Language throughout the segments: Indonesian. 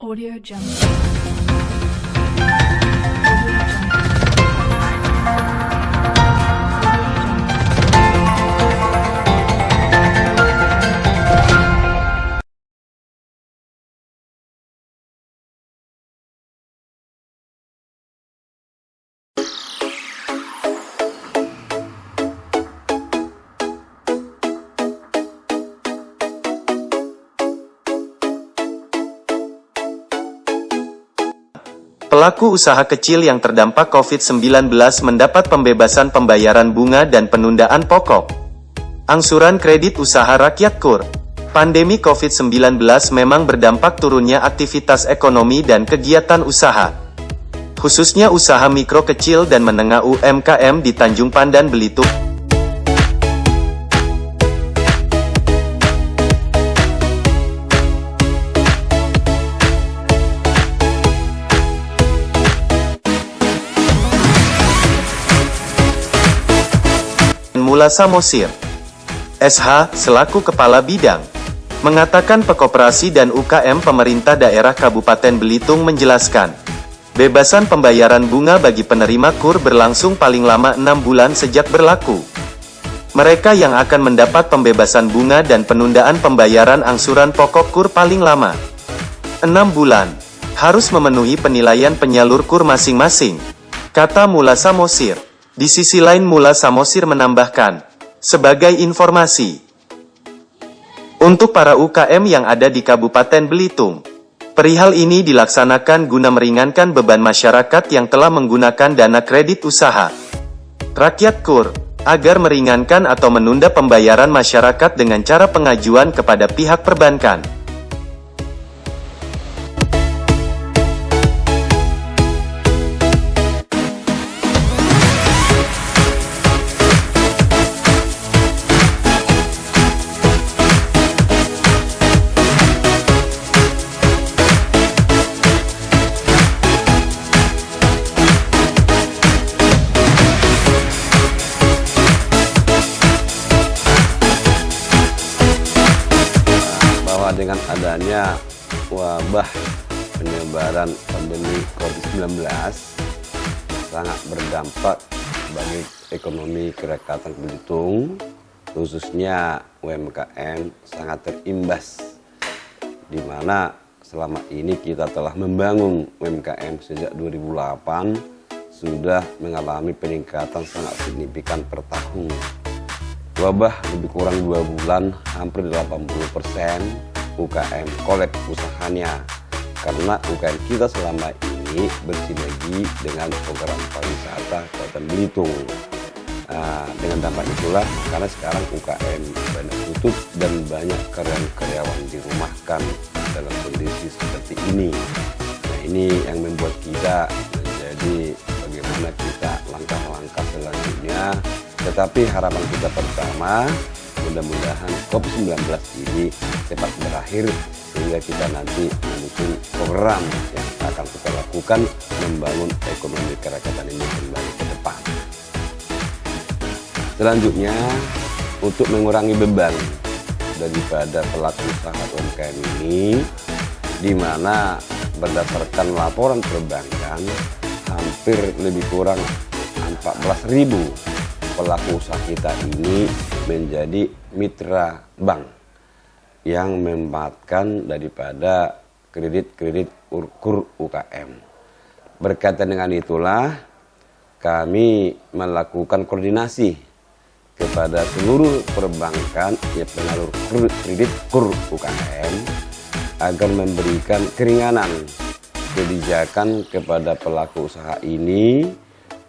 Audio Jungle. Audio Jungle. Pelaku usaha kecil yang terdampak COVID-19 mendapat pembebasan pembayaran bunga dan penundaan pokok. Angsuran kredit usaha rakyat KUR. Pandemi COVID-19 memang berdampak turunnya aktivitas ekonomi dan kegiatan usaha. Khususnya usaha mikro kecil dan menengah UMKM di Tanjung Pandan, Belitung. Mula Samosir, SH, selaku Kepala Bidang, mengatakan Pekoperasi dan UKM pemerintah daerah Kabupaten Belitung menjelaskan, bebasan pembayaran bunga bagi penerima KUR berlangsung paling lama 6 bulan sejak berlaku. Mereka yang akan mendapat pembebasan bunga dan penundaan pembayaran angsuran pokok KUR paling lama 6 bulan, harus memenuhi penilaian penyalur KUR masing-masing, kata Mula Samosir. Di sisi lain Mula Samosir menambahkan, sebagai informasi, untuk para UKM yang ada di Kabupaten Belitung, perihal ini dilaksanakan guna meringankan beban masyarakat yang telah menggunakan dana kredit usaha rakyat KUR, agar meringankan atau menunda pembayaran masyarakat dengan cara pengajuan kepada pihak perbankan. Dengan adanya wabah penyebaran pandemi COVID-19 sangat berdampak bagi ekonomi kerakyatan Belitung, khususnya UMKM sangat terimbas, di mana selama ini kita telah membangun UMKM sejak 2008 sudah mengalami peningkatan sangat signifikan per tahun. Wabah lebih kurang 2 bulan, hampir 80% UKM kolek usahanya, karena UKM kita selama ini bersinergi dengan program pariwisata Kabupaten Belitung. Dengan dampak itulah, karena sekarang UKM banyak tutup dan banyak karyawan dirumahkan dalam kondisi seperti ini. Nah, ini yang membuat kita menjadi bagaimana kita langkah-langkah selanjutnya. Tetapi harapan kita pertama, mudah-mudahan COVID-19 ini cepat berakhir sehingga kita nanti menyusun program yang akan kita lakukan membangun ekonomi kerakyatan ini kembali ke depan. Selanjutnya, untuk mengurangi beban daripada pelaku usaha UMKM ini, di mana berdasarkan laporan perbankan hampir lebih kurang 14.000 pelaku usaha kita ini menjadi mitra bank yang memanfaatkan daripada kredit-kredit KUR UKM. Berkaitan dengan itulah kami melakukan koordinasi kepada seluruh perbankan yang penyalur kredit KUR UKM agar memberikan keringanan kebijakan kepada pelaku usaha ini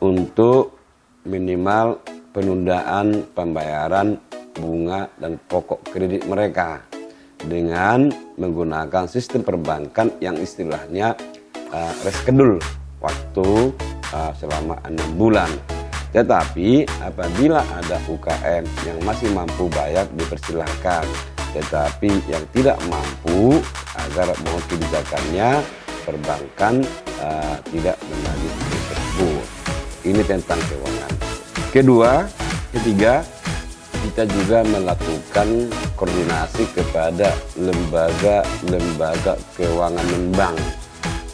untuk minimal penundaan pembayaran bunga dan pokok kredit mereka dengan menggunakan sistem perbankan yang istilahnya reschedule waktu selama 6 bulan. Tetapi apabila ada UKM yang masih mampu bayar dipersilahkan, tetapi yang tidak mampu agar mohon kebijakannya perbankan tidak menagih kredit tersebut. Ini tentang keuangan. Ketiga, kita juga melakukan koordinasi kepada lembaga keuangan non-bank.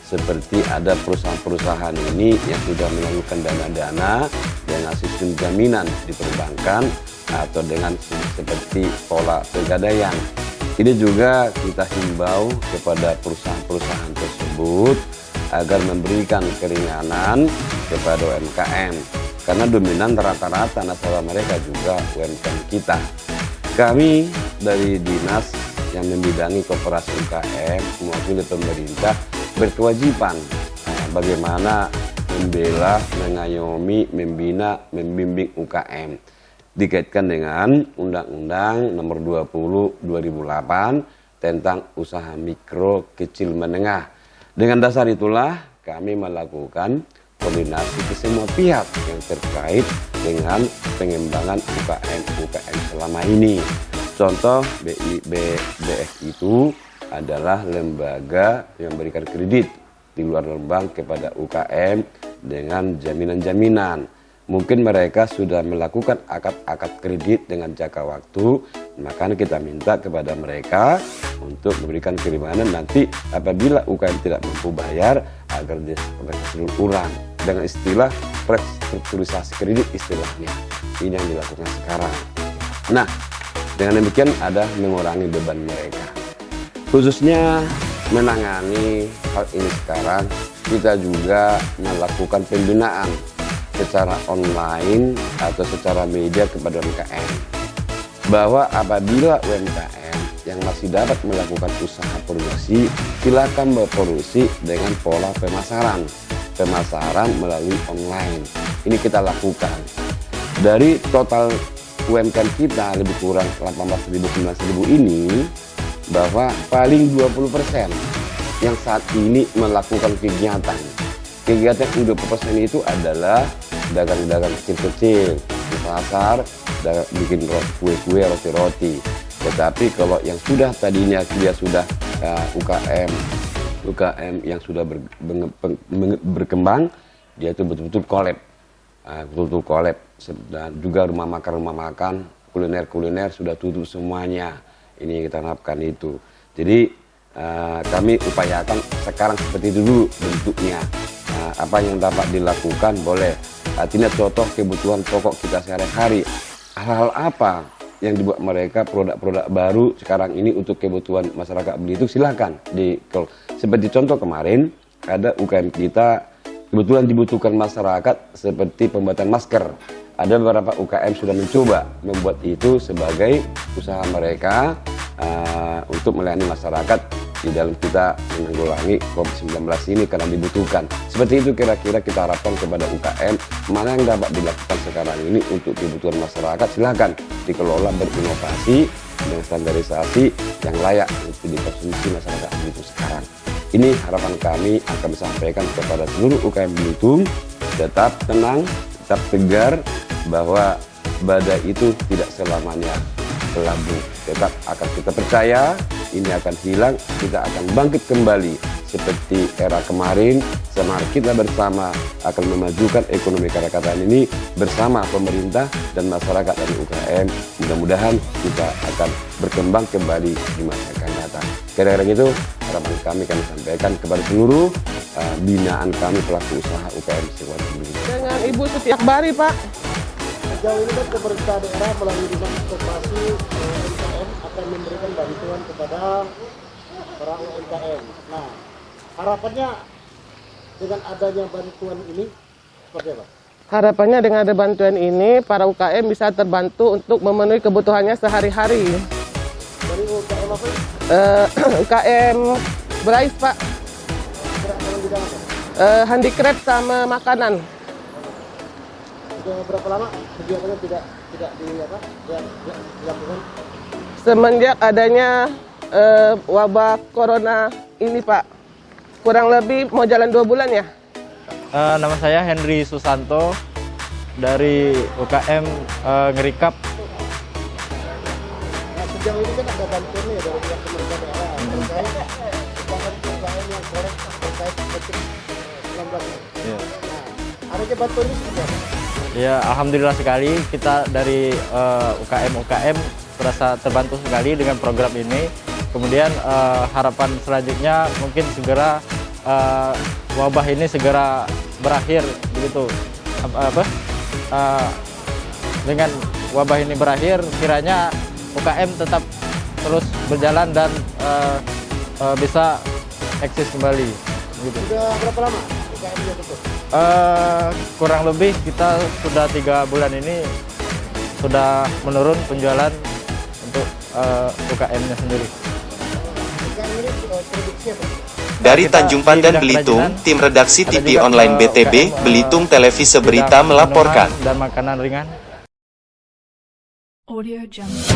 Seperti ada perusahaan-perusahaan ini yang sudah melakukan dana-dana dengan sistem jaminan di perbankan atau dengan seperti pola pegadaian. Ini juga kita himbau kepada perusahaan-perusahaan tersebut agar memberikan keringanan kepada UMKM. Karena dominan rata-rata nasabah mereka juga UMKM kita. Kami dari Dinas yang membidangi Koperasi UKM mewakili pemerintah berkewajiban bagaimana membela, mengayomi, membina, membimbing UKM dikaitkan dengan Undang-Undang Nomor 20 2008 tentang usaha mikro kecil menengah. Dengan dasar itulah kami melakukan koordinasi ke semua pihak yang terkait dengan pengembangan UKM selama ini. Contoh BF itu adalah lembaga yang memberikan kredit di luar bank kepada UKM dengan jaminan-jaminan. Mungkin mereka sudah melakukan akad kredit dengan jangka waktu, maka kita minta kepada mereka untuk memberikan kirimanan nanti apabila UKM tidak mampu bayar agar mereka seluruh ulang dengan istilah restrukturisasi kredit istilahnya. Ini yang dilakukan sekarang. Nah, dengan demikian ada mengurangi beban mereka. Khususnya menangani hal ini sekarang, kita juga melakukan pembinaan secara online atau secara media kepada UMKM. Bahwa apabila UMKM yang masih dapat melakukan usaha produksi, silakan berproduksi dengan pola pemasaran melalui online. Ini kita lakukan. Dari total UMKM kita lebih kurang 18.000-19.000 ini, bahwa paling 20% yang saat ini melakukan kegiatan 20% itu adalah dagang-dagang kecil-kecil di pasar, bikin kue-kue, roti-roti. Tetapi kalau yang sudah tadinya dia sudah UKM yang sudah berkembang, dia itu betul-betul collab, dan juga rumah makan, kuliner sudah tutup semuanya. Ini kita harapkan itu. Jadi kami upayakan sekarang seperti itu dulu bentuknya. Apa yang dapat dilakukan boleh. Artinya contoh kebutuhan pokok kita sehari-hari. Hal-hal apa yang dibuat mereka produk-produk baru sekarang ini untuk kebutuhan masyarakat Belitung, silakan. Seperti contoh kemarin ada UKM kita kebetulan dibutuhkan masyarakat seperti pembuatan masker. Ada beberapa UKM sudah mencoba membuat itu sebagai usaha mereka untuk melayani masyarakat di dalam kita menanggulangi COVID-19 ini karena dibutuhkan. Seperti itu kira-kira kita harapkan kepada UKM, mana yang dapat dilakukan sekarang ini untuk kebutuhan masyarakat, silakan dikelola berinovasi dengan standarisasi yang layak untuk dikonsumsi masyarakat Belitung sekarang. Ini harapan kami akan disampaikan kepada seluruh UKM Belitung, tetap tenang, tetap tegar, bahwa badai itu tidak selamanya kelabu. Tetap akan kita percaya ini akan hilang, kita akan bangkit kembali seperti era kemarin. Semangat kita bersama akan memajukan ekonomi kerakyatan ini bersama pemerintah dan masyarakat dari UKM. Mudah-mudahan kita akan berkembang kembali di masa akan datang. Kira-kira gitu harapan kami sampaikan kepada seluruh binaan kami pelaku usaha UKM Sekuat Belitung. Dengan Ibu Sutiakbari, Pak. Sejauh ini kan pemerintah daerah melalui Dinas Koperasi UMKM akan memberikan bantuan kepada para UMKM. Nah, harapannya dengan adanya bantuan ini seperti apa? Harapannya dengan ada bantuan ini, para UKM bisa terbantu untuk memenuhi kebutuhannya sehari-hari. Dari UKM apa? UKM berais, Pak. Gerak dalam bidang apa? Handicraft sama makanan. Sudah berapa lama kegiatannya tidak dilakukan? Semenjak adanya wabah corona ini, Pak. Kurang lebih mau jalan 2 bulan ya. Nama saya Henry Susanto dari UKM Ngerikap. Nah, sejauh ini kan ada bantuan nih dari pihak pemerintah daerah terkait UKM yang korek terkait COVID-19 ini. Ya. Nah, harusnya bantuan ini seperti apa? Ya, alhamdulillah sekali kita dari UKM merasa terbantu sekali dengan program ini. Kemudian harapan selanjutnya mungkin segera wabah ini segera berakhir begitu. Dengan wabah ini berakhir, kiranya UKM tetap terus berjalan dan bisa eksis kembali. Gitu. Sudah berapa lama UKM-nya tutup? Kurang lebih kita sudah 3 bulan ini sudah menurun penjualan untuk UKM-nya sendiri. UKM ini produksi apa? Dari Kita Tanjung di Pandan, bidang Belitung, kerajinan, tim redaksi ada TV juga, online BTB, UKM, Belitung Televisi Berita bidang melaporkan. minuman dan makanan ringan. Audio Jungle.